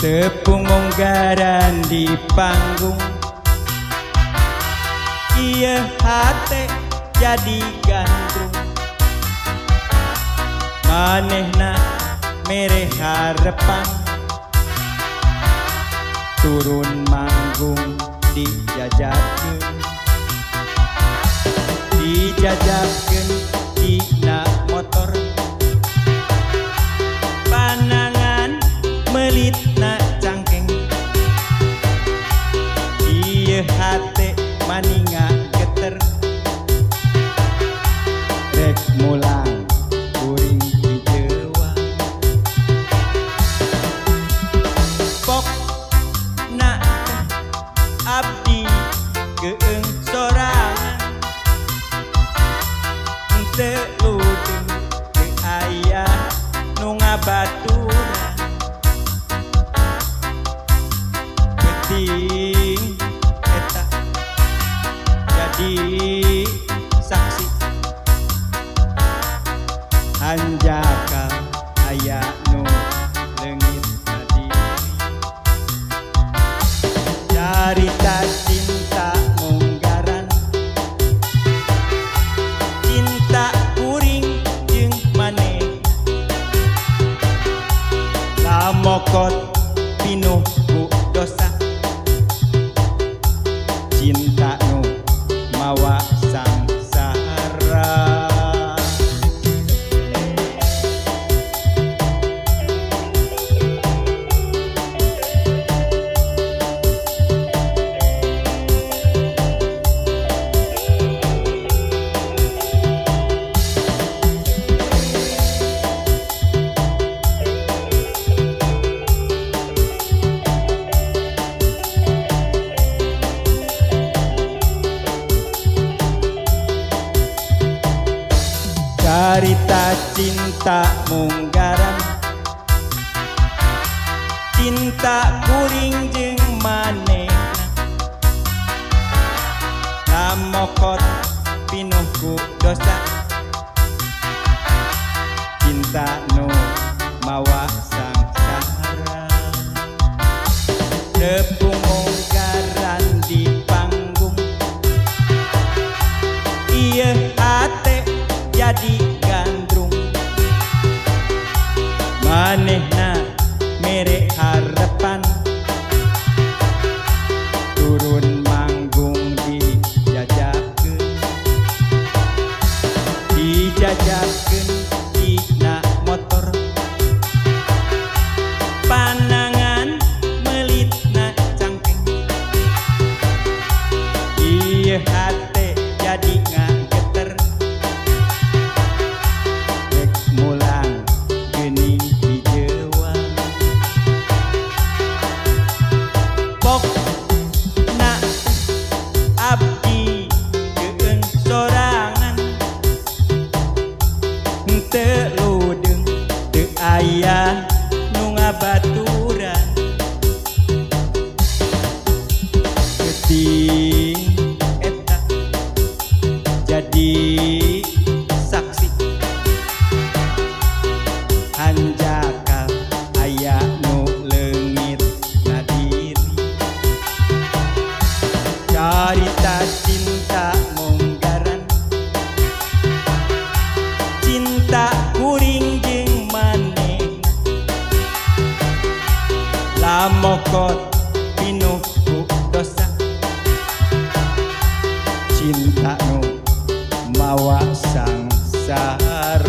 Tepung onggaran di panggung, iya hati jadi gandrung. Manehna mere harapan, turun manggung dijajakeun, dijajakeun dina motor. Panangan melitna cangkeng, ieu hate maninga geter. Rek mulang kuring di Jawa, pok na abdi keung sorangan. Teu udeng teu aya nu ngabaturan, penting eta jadi saksi. Anjaka aya nu leungit tadi, carita cinta munggaran, cinta kuring jeung maneh. Lamokot pinuh ku dosa, cinta nu mawa sangsara. Carita cinta munggaran, cinta kuring jeung manehna. Lamokot pinuh ku dosa, cinta nu mawa sangsara. Tepung onggaran di panggung, ieu hate jadi gandrung. Manehna mere harapan, turun manggung dijajakeun, dijajakeun dina motor. Panangan melitna cangkeng, ieu hate jadi ngageter. Mulang geuning di Jawa, pok na abdi keung sorangan. Teu ludeng teu aya nu ngabaturan, geuting eta jadi saksi. Anjaka aya nu leungit nadiri, carita cinta munggaran, cinta kuring jeung manehna. Lamokot pinuh ku dosa, cinta nu mawa sangsara.